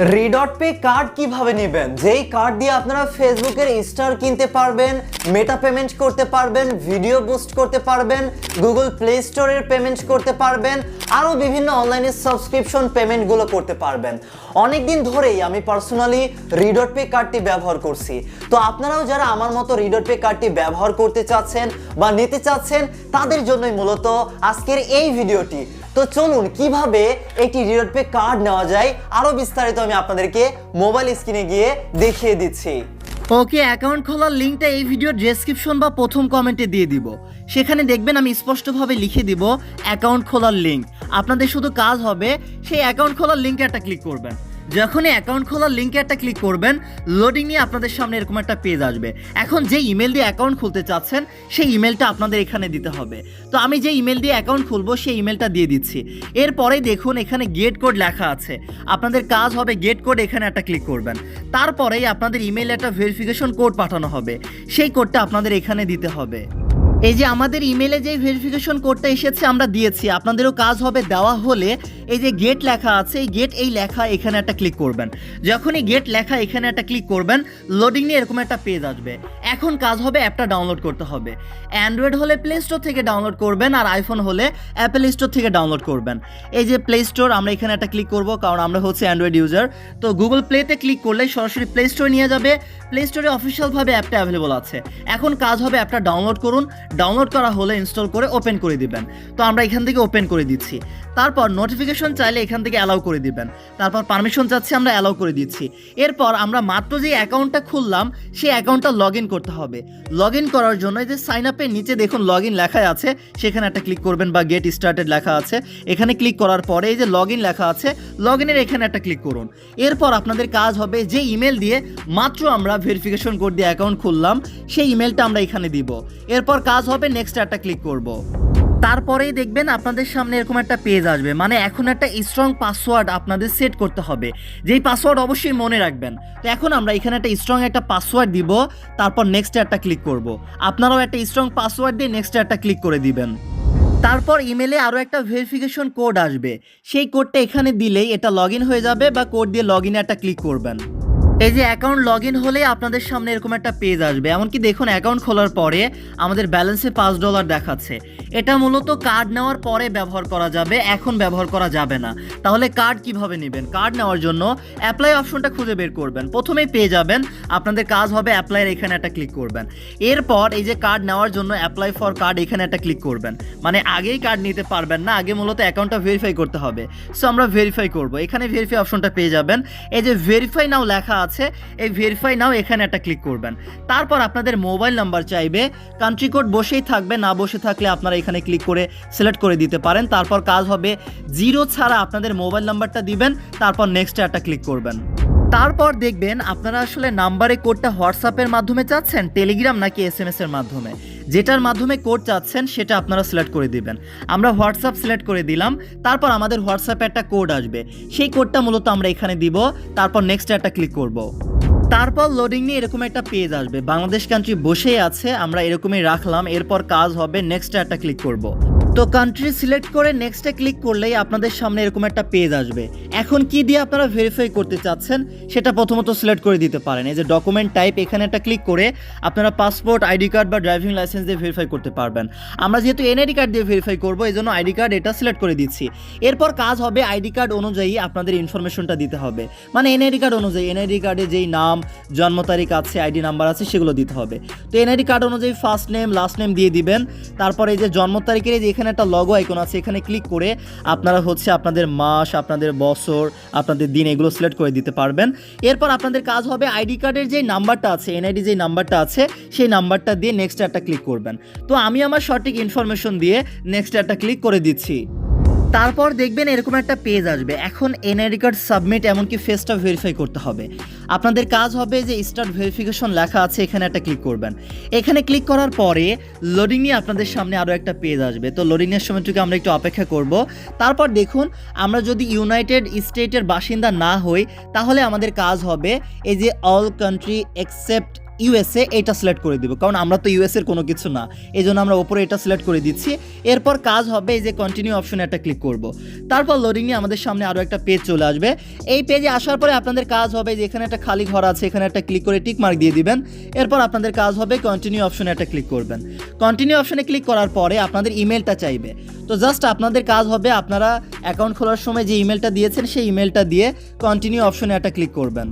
রিডট pay card কিভাবে নেবেন, যেই কার্ড দিয়ে আপনারা ফেসবুকের স্টার কিনতে পারবেন, মেটা পেমেন্ট করতে পারবেন, ভিডিও বুস্ট করতে পারবেন, গুগল প্লে স্টোরের পেমেন্ট করতে পারবেন, আরও বিভিন্ন অনলাইনে সাবস্ক্রিপশন পেমেন্টগুলো করতে পারবেন। অনেকদিন ধরেই আমি পার্সোনালি রিডট পে কার্ডটি ব্যবহার করছি। তো আপনারাও যারা আমার মতো রিডট পে কার্ডটি ব্যবহার করতে চাচ্ছেন বা নিতে চাচ্ছেন, তাদের জন্যই মূলত আজকের এই ভিডিওটি। তো চলুন কিভাবে একটি রিডট পে কার্ড নেওয়া যায় আরো বিস্তারিত আমি আপনাদেরকে মোবাইল স্ক্রিনে গিয়ে দেখিয়ে দিচ্ছি। ওকে, অ্যাকাউন্ট খোলার লিঙ্কটা এই ভিডিওর ডেসক্রিপশন বা প্রথম কমেন্টে দিয়ে দিব। সেখানে দেখবেন আমি স্পষ্টভাবে লিখে দিব অ্যাকাউন্ট খোলার লিঙ্ক। আপনাদের শুধু কাজ হবে সেই অ্যাকাউন্ট খোলার লিঙ্কে একটা ক্লিক করবেন। যখনই অ্যাকাউন্ট খোলার লিঙ্কে একটা ক্লিক করবেন, লোডিং নিয়ে আপনাদের সামনে এরকম একটা পেজ আসবে। এখন যে ইমেল দিয়ে অ্যাকাউন্ট খুলতে চাচ্ছেন সেই ইমেলটা আপনাদের এখানে দিতে হবে। তো আমি যে ইমেল দিয়ে অ্যাকাউন্ট খুলবো সেই ইমেলটা দিয়ে দিচ্ছি। এরপরেই দেখুন এখানে গেট কোড লেখা আছে। আপনাদের কাজ হবে গেট কোড, এখানে একটা ক্লিক করবেন। তারপরেই আপনাদের ইমেইলে একটা ভেরিফিকেশন কোড পাঠানো হবে, সেই কোডটা আপনাদের এখানে দিতে হবে। এই যে আমাদের ইমেলে যে ভেরিফিকেশন কোডটা এসেছে আমরা দিয়েছি, আপনাদেরও কাজ হবে দেওয়া হলে এই যে গেট লেখা আছে, এই গেট এই লেখা এখানে একটা ক্লিক করবেন। যখনই গেট লেখা এখানে একটা ক্লিক করবেন, লোডিং নিয়ে এরকম একটা পেজ আসবে। এখন কাজ হবে অ্যাপটা ডাউনলোড করতে হবে। অ্যান্ড্রয়েড হলে প্লে স্টোর থেকে ডাউনলোড করবেন, আর আইফোন হলে অ্যাপেল স্টোর থেকে ডাউনলোড করবেন। এই যে প্লে স্টোর, আমরা এখানে একটা ক্লিক করব কারণ আমরা হচ্ছে অ্যান্ড্রয়েড ইউজার। তো গুগল প্লেতে ক্লিক করলে সরাসরি প্লে স্টোরে নিয়ে যাবে। প্লে স্টোরে অফিসিয়ালভাবে অ্যাপটা অ্যাভেলেবল আছে। এখন কাজ হবে অ্যাপটা ডাউনলোড করুন। ডাউনলোড করা হলে ইনস্টল করে ওপেন করে দিবেন। তো আমরা এখান থেকে ওপেন করে দিচ্ছি। তারপর নোটিফিকেশন চাইলে এখান থেকে অ্যালাউ করে দিবেন। তারপর পারমিশন চাচ্ছি, আমরা অ্যালাউ করে দিচ্ছি। এরপর আমরা মাত্র যে অ্যাকাউন্টটা খুললাম সেই অ্যাকাউন্টটা লগ ইন করতে হবে। লগ ইন করার জন্য এই যে সাইন আপের নিচে দেখুন লগ ইন লেখা আছে, সেখানে একটা ক্লিক করবেন, বা গেট স্টার্টেড লেখা আছে এখানে ক্লিক করার পরে এই যে লগ ইন লেখা আছে, লগ ইনের এখানে একটা ক্লিক করুন। এরপর আপনাদের কাজ হবে যে ইমেল দিয়ে মাত্র আমরা ভেরিফিকেশন কোড দিয়ে অ্যাকাউন্ট খুললাম সেই ইমেলটা আমরা এখানে দিব। এরপর কাজ হবে নেক্সট একটা ক্লিক করব। তারপরেই দেখবেন আপনাদের সামনে এরকম একটা পেজ আসবে। মানে এখন একটা স্ট্রং পাসওয়ার্ড আপনাদের সেট করতে হবে, যেই পাসওয়ার্ড অবশ্যই মনে রাখবেন। তো এখন আমরা এখানে একটা স্ট্রং একটা পাসওয়ার্ড দিব, তারপর নেক্সট একটা ক্লিক করব। আপনারাও একটা স্ট্রং পাসওয়ার্ড দিয়ে নেক্সট একটা ক্লিক করে দিবেন। তারপর ইমেলে আরও একটা ভেরিফিকেশন কোড আসবে, সেই কোডটা এখানে দিলেই এটা লগ ইন হয়ে যাবে, বা কোড দিয়ে লগ ইনে একটা ক্লিক করবেন। এই যে অ্যাকাউন্ট লগ ইন হলে আপনাদের সামনে এরকম একটা পেজ আসবে। এমনকি দেখুন অ্যাকাউন্ট খোলার পরে আমাদের ব্যালেন্সে $5 দেখাচ্ছে। এটা মূলত কার্ড নেওয়ার পরে ব্যবহার করা যাবে, এখন ব্যবহার করা যাবে না। তাহলে কার্ড কিভাবে নেবেন? কার্ড নেওয়ার জন্য অ্যাপ্লাই অপশনটা খুঁজে বের করবেন। প্রথমেই পেয়ে যাবেন, আপনাদের কাজ হবে অ্যাপ্লাইয়ের এখানে একটা ক্লিক করবেন। এরপর এই যে কার্ড নেওয়ার জন্য অ্যাপ্লাই ফর কার্ড এখানে একটা ক্লিক করবেন। মানে আগেই কার্ড নিতে পারবেন না, আগে মূলত অ্যাকাউন্টটা ভেরিফাই করতে হবে। সো আমরা ভেরিফাই করব। এখানে ভেরিফাই অপশনটা পেয়ে যাবেন। এই যে ভেরিফাই নাও লেখা আছে, এই ভেরিফাই নাও এখানে একটা ক্লিক করবেন। তারপর আপনাদের মোবাইল নাম্বার চাইবে, কান্ট্রি কোড বসেই থাকবে, না বসে থাকলে আপনারা এখানে ক্লিক করে সিলেক্ট করে দিতে পারেন। তারপর কাজ হবে 0 ছাড়া আপনাদের মোবাইল নাম্বারটা দিবেন, তারপর নেক্সটে একটা ক্লিক করবেন। তারপর দেখবেন আপনারা আসলে নাম্বারে কোডটা হোয়াটসঅ্যাপের মাধ্যমে চাচ্ছেন, টেলিগ্রাম নাকি SMS এর মাধ্যমে। যেটার মাধ্যমে কোড চাচ্ছেন সেটা আপনারা সিলেক্ট করে দিবেন। আমরা হোয়াটসঅ্যাপ সিলেক্ট করে দিলাম। তারপর আমাদের হোয়াটসঅ্যাপে একটা কোড আসবে, সেই কোডটা মূলত আমরা এখানে দিব। তারপর নেক্সট একটা ক্লিক করব। তারপর লোডিং নিয়ে এরকম একটা পেজ আসবে। বাংলাদেশ কান্ট্রি বসেই আছে, আমরা এরকমই রাখলাম। এরপর কাজ হবে নেক্সট একটা ক্লিক করব। তো কান্ট্রি সিলেক্ট করে নেক্সটে ক্লিক করলেই আপনাদের সামনে এরকম একটা পেজ আসবে। এখন কি দিয়ে আপনারা ভেরিফাই করতে চাচ্ছেন সেটা প্রথমত সিলেক্ট করে দিতে পারেন। এই যে ডকুমেন্ট টাইপ এখানে একটা ক্লিক করে আপনারা পাসপোর্ট, আইডি কার্ড বা ড্রাইভিং লাইসেন্স দিয়ে ভেরিফাই করতে পারবেন। আমরা যেহেতু এনআইডি কার্ড দিয়ে ভেরিফাই করবো, এই জন্য আইডি কার্ড এটা সিলেক্ট করে দিচ্ছি। এরপর কাজ হবে আইডি কার্ড অনুযায়ী আপনাদের ইনফরমেশনটা দিতে হবে। মানে এনআইডি কার্ড অনুযায়ী, এনআইডি কার্ডে যেই নাম, জন্ম তারিখ আছে, আইডি নাম্বার আছে, সেগুলো দিতে হবে। তো এনআইডি কার্ড অনুযায়ী ফার্স্ট নেম, লাস্ট নেম দিয়ে দিবেন। তারপর এই যে জন্ম তারিখের এই যে এখানে একটা লগো আইকন আছে, এখানে ক্লিক করে আপনারা হচ্ছে আপনাদের মাস, আপনাদের বছর, আপনাদের দিন এগুলো সিলেক্ট করে দিতে পারবেন। এরপর আপনাদের কাজ হবে আইডি কার্ডের যে নাম্বারটা আছে, এনআইডি যে নাম্বারটা আছে সেই নাম্বারটা দিয়ে নেক্সট একটা ক্লিক করবেন। তো আমি আমার সঠিক ইনফরমেশন দিয়ে নেক্সট একটা ক্লিক করে দিচ্ছি। তারপর দেখবেন এরকম একটা পেজ আসবে। এখন এনআইডি কার্ড সাবমিট, এমনকি ফেসটা ভেরিফাই করতে হবে। আপনাদের কাজ হবে যে স্টার্ট ভেরিফিকেশন লেখা আছে, এখানে একটা ক্লিক করবেন। এখানে ক্লিক করার পরে লোডিং নিয়ে আপনাদের সামনে আরও একটা পেজ আসবে। তো লোডিংয়ের সময়টুকু আমরা একটু অপেক্ষা করব। তারপর দেখুন আমরা যদি ইউনাইটেড স্টেটের বাসিন্দা না হই তাহলে আমাদের কাজ হবে এই যে অল কান্ট্রি এক্সেপ্ট ইউএসএ এটা সিলেক্ট করে দিব, কারণ আমরা তো ইউএসএর কোনো কিছু না, এই জন্য আমরা ওপরে এটা সিলেক্ট করে দিচ্ছি। এরপর কাজ হবে এই যে কন্টিনিউ অপশনে একটা ক্লিক করব। তারপর লোডিং নিয়ে আমাদের সামনে আরও একটা পেজ চলে আসবে। এই পেজে আসার পরে আপনাদের কাজ হবে যে এখানে একটা খালি ঘর আছে, এখানে একটা ক্লিক করে টিক মার্ক দিয়ে দিবেন। এরপর আপনাদের কাজ হবে কন্টিনিউ অপশনে একটা ক্লিক করবেন। কন্টিনিউ অপশনে ক্লিক করার পরে আপনাদের ইমেলটা চাইবে, তো জাস্ট আপনাদের কাজ হবে আপনারা অ্যাকাউন্ট খোলার সময় যে ইমেলটা দিয়েছেন সেই ইমেলটা দিয়ে কন্টিনিউ অপশনে একটা ক্লিক করবেন।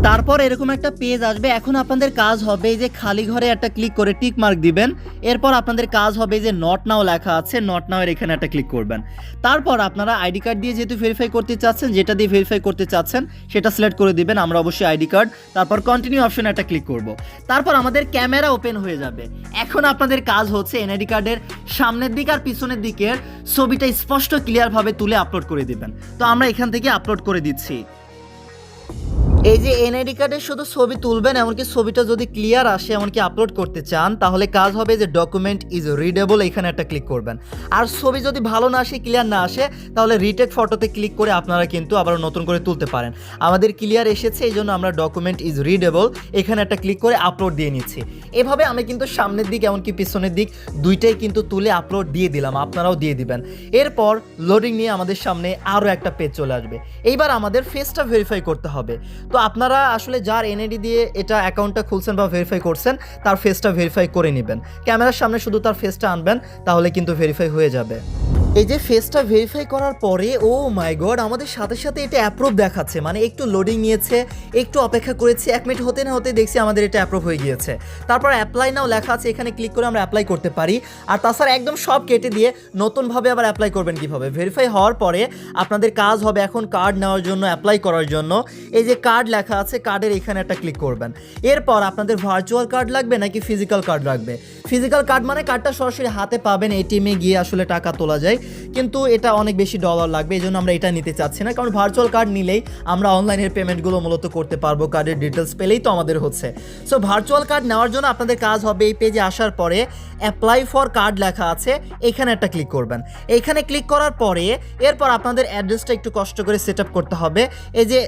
তারপর এরকম একটা পেজ আসবে। এখন আপনাদের কাজ হবে যে খালি ঘরে একটা ক্লিক করে টিক মার্ক দিবেন। এরপর আপনাদের কাজ হবে যে নট নাও লেখা আছে, নট নাও এর এখানে একটা ক্লিক করবেন। তারপর আপনারা আইডি কার্ড দিয়ে যেহেতু ভেরিফাই করতে চাচ্ছেন, যেটা দিয়ে ভেরিফাই করতে চাচ্ছেন সেটা সিলেক্ট করে দিবেন, আমরা অবশ্যই আইডি কার্ড। তারপর কন্টিনিউ অপশনে একটা ক্লিক করব। তারপর আমাদের ক্যামেরা ওপেন হয়ে যাবে। এখন আপনাদের কাজ হচ্ছে এনআইডি কার্ডের সামনের দিক আর পিছনের দিকের ছবিটা স্পষ্ট ক্লিয়ারভাবে তুলে আপলোড করে দিবেন। তো আমরা এখান থেকে আপলোড করে দিচ্ছি। এই যে এনআইডি কার্ডের শুধু ছবি তুলবেন, এমনকি ছবিটা যদি ক্লিয়ার আসে, এমনকি আপলোড করতে চান, তাহলে কাজ হবে যে ডকুমেন্ট ইজ রিডেবল এখানে একটা ক্লিক করবেন। আর ছবি যদি ভালো না আসে, ক্লিয়ার না আসে, তাহলে রিটেক ফটোতে ক্লিক করে আপনারা কিন্তু আবার নতুন করে তুলতে পারেন। আমাদের ক্লিয়ার এসেছে, এই জন্য আমরা ডকুমেন্ট ইজ রিডেবল এখানে একটা ক্লিক করে আপলোড দিয়ে নিচ্ছি। এভাবে আমি কিন্তু সামনের দিক এমনকি পিছনের দিক দুইটাই কিন্তু তুলে আপলোড দিয়ে দিলাম, আপনারাও দিয়ে দিবেন। এরপর লোডিং নিয়ে আমাদের সামনে আরও একটা পেজ চলে আসবে। এইবার আমাদের ফেসটা ভেরিফাই করতে হবে। তো আপনারা আসলে যার এনআইডি দিয়ে এটা অ্যাকাউন্টটা খুলছেন বা ভেরিফাই করছেন, তার ফেসটা ভেরিফাই করে নেবেন। ক্যামেরার সামনে শুধু তার ফেসটা আনবেন, তাহলে কিন্তু ভেরিফাই হয়ে যাবে। এই যে ফেসটা ভেরিফাই করার পরে ও মাই গড, আমাদের সাথে সাথে এটা অ্যাপ্রুভ দেখাচ্ছে। মানে একটু লোডিং নিয়েছে, একটু অপেক্ষা করেছি, 1 মিনিট হতে না হতে দেখছি আমাদের এটা অ্যাপ্রুভ হয়ে গিয়েছে। তারপর অ্যাপ্লাই নাও লেখা আছে, এখানে ক্লিক করে আমরা অ্যাপ্লাই করতে পারি। আর তাছাড়া একদম সব কেটে দিয়ে নতুনভাবে আবার অ্যাপ্লাই করবেন কীভাবে? ভেরিফাই হওয়ার পরে আপনাদের কাজ হবে এখন কার্ড নেওয়ার জন্য, অ্যাপ্লাই করার জন্য এই যে কার্ড লেখা আছে, কার্ডের এখানে একটা ক্লিক করবেন। এরপর আপনাদের ভার্চুয়াল কার্ড লাগবে নাকি ফিজিক্যাল কার্ড লাগবে? ফিজিক্যাল কার্ড মানে কার্ডটা সরাসরি হাতে পাবেন, এটিএমে গিয়ে আসলে টাকা তোলা যায়, কিন্তু এটা অনেক বেশি ডলার লাগবে, এই জন্য আমরা এটা নিতে চাচ্ছি না। কারণ ভার্চুয়াল কার্ড নিলেই আমরা অনলাইনের পেমেন্টগুলো মূলত করতে পারবো, কার্ডের ডিটেলস পেলেই তো আমাদের হচ্ছে। সো ভার্চুয়াল কার্ড নেওয়ার জন্য আপনাদের কাজ হবে এই পেজে আসার পরে অ্যাপ্লাই ফর কার্ড লেখা আছে, এখানে একটা ক্লিক করবেন। এইখানে ক্লিক করার পরে এরপর আপনাদের অ্যাড্রেসটা একটু কষ্ট করে সেট আপ করতে হবে। এই যে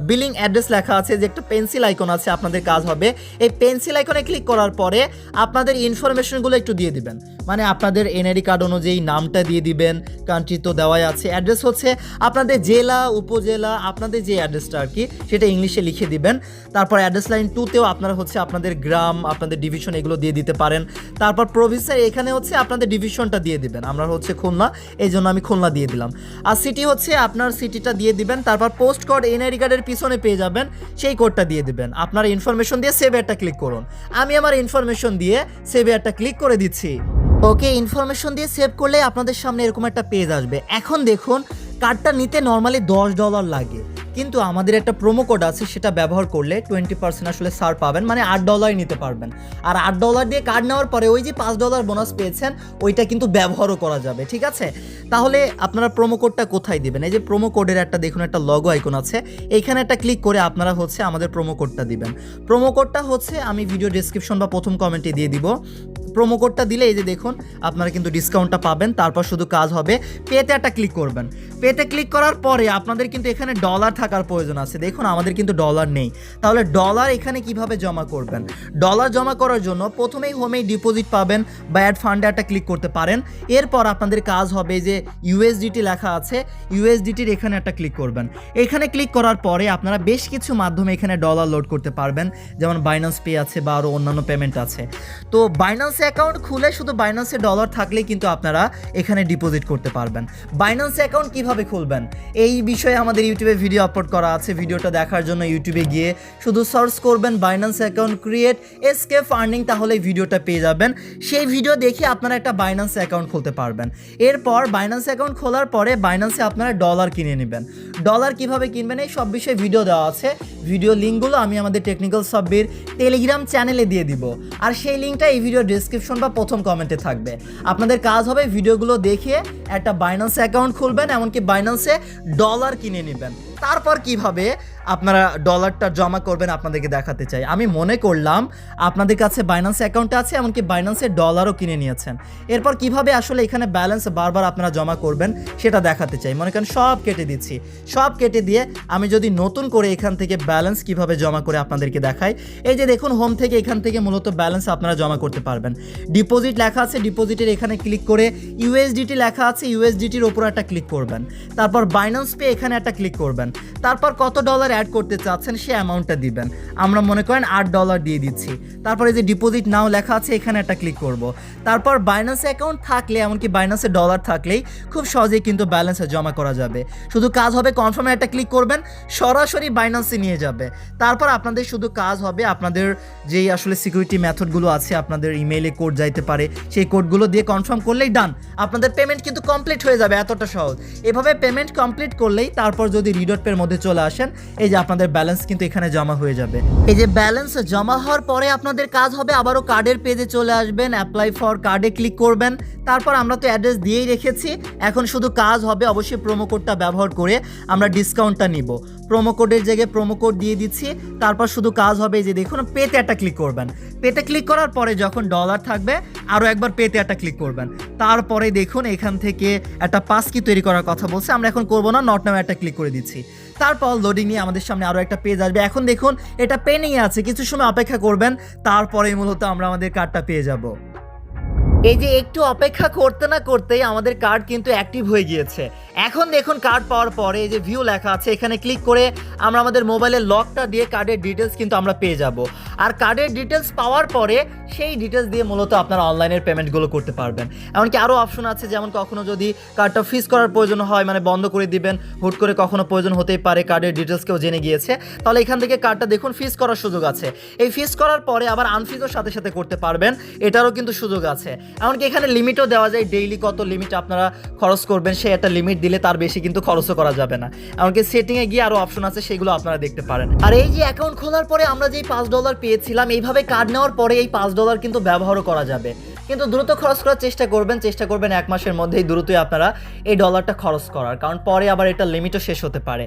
বিলিং অ্যাড্রেস লেখা আছে, যে একটা পেন্সিল আইকন আছে, আপনাদের কাজ হবে এই পেন্সিল আইকনে ক্লিক করার পরে আপনাদের ইনফরমেশনগুলো একটু দিয়ে দিবেন। মানে আপনাদের এনআইডি কার্ড অনুযায়ী নামটা দিয়ে দিবেন, কান্ট্রি তো দেওয়াই আছে, অ্যাড্রেস হচ্ছে আপনাদের জেলা, উপজেলা, আপনাদের যে অ্যাড্রেসটা আর কি সেটা ইংলিশে লিখে দিবেন। তারপর অ্যাড্রেস লাইন 2তেও আপনারা হচ্ছে আপনাদের গ্রাম, আপনাদের ডিভিশন এগুলো দিয়ে দিতে পারেন। তারপর প্রভিন্সের এখানে হচ্ছে আপনাদের ডিভিশনটা দিয়ে দিবেন। আমরা হচ্ছে খুলনা, এই জন্য আমি খুলনা দিয়ে দিলাম। আর সিটি হচ্ছে আপনার সিটিটা দিয়ে দিবেন। তারপর পোস্ট কোড এনআইডি কার্ডের পিছনে পেয়ে যাবেন, সেই কোডটা দিয়ে দিবেন। আপনার ইনফরমেশন দিয়ে সেভ একটা ক্লিক করুন। আমি আমার ইনফরমেশন দিয়ে সেভ একটা ক্লিক করে দিচ্ছি। ওকে, ইনফরমেশন দিয়ে সেভ করলে আপনাদের সামনে এরকম একটা পেজ আসবে। এখন দেখুন, কার্ডটা নিতে নর্মালি $10 লাগে, কিন্তু আমাদের একটা প্রোমো কোড আছে, সেটা ব্যবহার করলে 20% আসলে ছাড় পাবেন, মানে $8 নিতে পারবেন। আর $8 দিয়ে কার্ড নেওয়ার পরে ওই যে $5 বোনাস পেয়েছেন, ওইটা কিন্তু ব্যবহারও করা যাবে। ঠিক আছে, তাহলে আপনারা প্রোমো কোডটা কোথায় দিবেন? এই যে প্রোমো কোডের একটা দেখুন একটা লগো আইকন আছে, এইখানে একটা ক্লিক করে আপনারা হচ্ছে আমাদের প্রোমো কোডটা দিবেন। প্রোমো কোডটা হচ্ছে আমি ভিডিও ডেসক্রিপশন বা প্রথম কমেন্টে দিয়ে দিব। প্রোমো কোডটা দিলে এই যে দেখুন আপনারা কিন্তু ডিসকাউন্টটা পাবেন। তারপর শুধু কাজ হবে পেতে একটা ক্লিক করবেন। পেতে ক্লিক করার পরে আপনাদের কিন্তু এখানে ডলার থাকার প্রয়োজন আছে। দেখুন আমাদের কিন্তু ডলার নেই, তাহলে ডলার এখানে কিভাবে জমা করবেন? ডলার জমা করার জন্য প্রথমেই হোমেই ডিপোজিট পাবেন বা অ্যাড ফান্ডে একটা ক্লিক করতে পারেন। এরপর আপনাদের কাজ হবে যে ইউএসডিটি লেখা আছে, ইউএসডিটির এখানে একটা ক্লিক করবেন। এখানে ক্লিক করার পরে আপনারা বেশ কিছু মাধ্যমে এখানে ডলার লোড করতে পারবেন, যেমন বাইন্যান্স পে আছে বা আরও অন্যান্য পেমেন্ট আছে। তো বাইন্যান্স অ্যাকাউন্ট খুলে শুধু বাইন্যান্সে ডলার থাকলেই কিন্তু আপনারা এখানে ডিপোজিট করতে পারবেন। বাইন্যান্স অ্যাকাউন্ট কিভাবে খুলবেন এই বিষয়ে আমাদের ইউটিউবে ভিডিও আপলোড করা আছে। ভিডিওটা দেখার জন্য ইউটিউবে গিয়ে শুধু সার্চ করবেন Binance account create escape earning, তাহলে ভিডিওটা পেয়ে যাবেন। সেই ভিডিও দেখে আপনারা একটা বাইন্যান্স অ্যাকাউন্ট খুলতে পারবেন। এরপর বাইন্যান্স অ্যাকাউন্ট খোলার পরে বাইন্যান্সে আপনারা ডলার কিনে নেবেন। ডলার কিভাবে কিনবেন এই সব বিষয়ে ভিডিও দেওয়া আছে। ভিডিও লিঙ্কগুলো আমি আমাদের টেকনিক্যাল সাব্বির টেলিগ্রাম চ্যানেলে দিয়ে দিব, আর সেই লিঙ্কটা এই ভিডিও ডেসক্রিপশন বা প্রথম কমেন্টে থাকবে। আপনাদের কাজ হবে ভিডিওগুলো দেখে একটা বাইন্যান্স অ্যাকাউন্ট খুলবেন, এমনকি বাইন্যান্সে ডলার কিনে নেবেন। তারপর কিভাবে আপনারা ডলারটা জমা করবেন আপনাদেরকে দেখাতে চাই। আমি মনে করলাম আপনাদের কাছে বাইন্যান্স অ্যাকাউন্ট আছে, এমনকি বাইন্যান্সের ডলারও কিনে নিয়েছেন। এরপর কিভাবে আসলে এখানে ব্যালেন্স বারবার আপনারা জমা করবেন সেটা দেখাতে চাই। মনে করেন সব কেটে দিচ্ছি, সব কেটে দিয়ে আমি যদি নতুন করে এখান থেকে ব্যালেন্স কিভাবে জমা করে আপনাদেরকে দেখাই, এই যে দেখুন হোম থেকে এখান থেকে মূলত ব্যালেন্স আপনারা জমা করতে পারবেন। ডিপোজিট লেখা আছে, ডিপোজিটের এখানে ক্লিক করে ইউএসডিটি লেখা আছে, ইউএসডিটির ওপর একটা ক্লিক করবেন। তারপর বাইন্যান্স পে এখানে একটা ক্লিক করবেন। তারপর কত ডলার অ্যাড করতে চাচ্ছেন সে অ্যামাউন্টটা দিবেন। আমরা মনে করেন $8 দিয়ে দিচ্ছি। তারপর এই যে ডিপোজিট নাও লেখা আছে এখানে একটা ক্লিক করব। তারপর বাইন্যান্স অ্যাকাউন্ট থাকলে, এমনকি বাইন্যান্সে ডলার থাকলেই খুব সহজেই কিন্তু ব্যালেন্সে জমা করা যাবে। শুধু কাজ হবে কনফার্মে একটা ক্লিক করবেন, সরাসরি বাইন্যান্সে নিয়ে যাবে। তারপর আপনাদের শুধু কাজ হবে আপনাদের যেই আসলে সিকিউরিটি মেথডগুলো আছে, আপনাদের ইমেইলে কোড যাইতে পারে, সেই কোডগুলো দিয়ে কনফার্ম করলেই ডান, আপনাদের পেমেন্ট কিন্তু কমপ্লিট হয়ে যাবে। এতটা সহজ। এভাবে পেমেন্ট কমপ্লিট করলেই তারপর যদি রিডট পের মধ্যে চলে আসেন, এই যে আপনাদের ব্যালেন্স কিন্তু এখানে জমা হয়ে যাবে। এই যে ব্যালেন্স জমা হওয়ার পরে আপনাদের কাজ হবে আবারও কার্ডের পেজে চলে আসবেন, অ্যাপ্লাই ফর কার্ডে ক্লিক করবেন। তারপর আমরা তো অ্যাড্রেস দিয়েই রেখেছি, এখন শুধু কাজ হবে অবশ্যই প্রোমো কোডটা ব্যবহার করে আমরা ডিসকাউন্টটা নিব। প্রোমো কোডের জায়গায় প্রোমো কোড দিয়ে দিচ্ছি। তারপর শুধু কাজ হবে এই যে দেখুন পেতে একটা ক্লিক করবেন। পেতে ক্লিক করার পরে যখন ডলার থাকবে আরও একবার পেতে একটা ক্লিক করবেন। তারপরে দেখুন এখান থেকে একটা পাস কি তৈরি করার কথা বলছে, আমরা এখন করবো না, নট নাও একটা ক্লিক করে দিচ্ছি। তারপর লোডিং নিয়ে আমাদের সামনে আরও একটা পেজ আসবে। এখন দেখুন এটা পেন্ডিংয়ে আছে, কিছু সময় অপেক্ষা করবেন, তারপরে মূলত আমরা আমাদের কার্ডটা পেয়ে যাব। এই যে একটু অপেক্ষা করতে না করতেই আমাদের কার্ড কিন্তু অ্যাক্টিভ হয়ে গিয়েছে। এখন দেখুন কার্ড পাওয়ার পরে এই যে ভিউ লেখা আছে এখানে ক্লিক করে আমরা আমাদের মোবাইলের লকটা দিয়ে কার্ডের ডিটেলস কিন্তু আমরা পেয়ে যাব। আর কার্ডের ডিটেলস পাওয়ার পরে সেই ডিটেলস দিয়ে মূলত আপনারা অনলাইনের পেমেন্টগুলো করতে পারবেন। এমনকি আরও অপশন আছে, যেমন কখনো যদি কার্ডটা ফ্রিজ করার প্রয়োজন হয়, মানে বন্ধ করে দিবেন, হুট করে কখনো প্রয়োজন হতেই পারে, কার্ডের ডিটেলস কেউ জেনে গিয়েছে, তাহলে এখান থেকে কার্ডটা দেখুন ফ্রিজ করার সুযোগ আছে। এই ফ্রিজ করার পরে আবার আনফ্রিজও সাথে সাথে করতে পারবেন, এটারও কিন্তু সুযোগ আছে। এমনকি এখানে লিমিটও দেওয়া যায়, ডেইলি কত লিমিট আপনারা খরচ করবেন সে একটা লিমিট দিলে তার বেশি কিন্তু খরচও করা যাবে না। এমনকি সেটিংয়ে গিয়ে আরও অপশন আছে, সেগুলো আপনারা দেখতে পারেন। আর এই যে অ্যাকাউন্ট খোলার পরে আমরা যেই $5 পেয়েছিলাম, এইভাবে কার্ড নেওয়ার পরে এই $5 কিন্তু ব্যবহারও করা যাবে। কিন্তু দ্রুত খরচ করার চেষ্টা করবেন 1 মাসের মধ্যেই দ্রুতই আপনারা এই ডলারটা খরচ করার, কারণ পরে আবার এটা লিমিটও শেষ হতে পারে।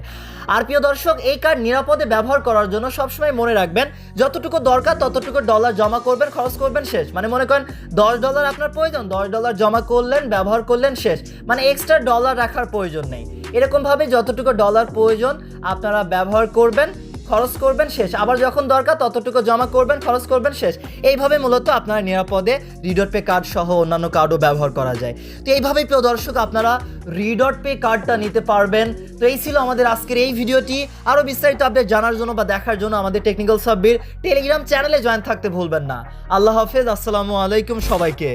আর প্রিয় দর্শক, এই কার্ড নিরাপদে ব্যবহার করার জন্য সবসময় মনে রাখবেন যতটুকু দরকার ততটুকু ডলার জমা করবেন, খরচ করবেন, শেষ। মানে মনে করেন $10 আপনার প্রয়োজন, $10 জমা করলেন, ব্যবহার করলেন, শেষ। মানে এক্সট্রা ডলার রাখার প্রয়োজন নেই। এরকমভাবে যতটুকু ডলার প্রয়োজন আপনারা ব্যবহার করবেন, খরচ করবেন, শেষ। আবার যখন দরকার ততটুকু জমা করবেন, খরচ করবেন, শেষ। এইভাবে মূলত আপনারা নিরাপদে রিডট পে কার্ড সহ অন্যান্য কার্ডও ব্যবহার করা যায়। তো এইভাবেই প্রিয় দর্শক আপনারা রিডট পে কার্ডটা নিতে পারবেন। তো এই ছিল আমাদের আজকের এই ভিডিওটি। আরও বিস্তারিত আপডেট জানার জন্য বা দেখার জন্য আমাদের টেকনিক্যাল সাব্বির টেলিগ্রাম চ্যানেলে জয়েন থাকতে ভুলবেন না। আল্লাহ হাফেজ, আসসালামু আলাইকুম সবাইকে।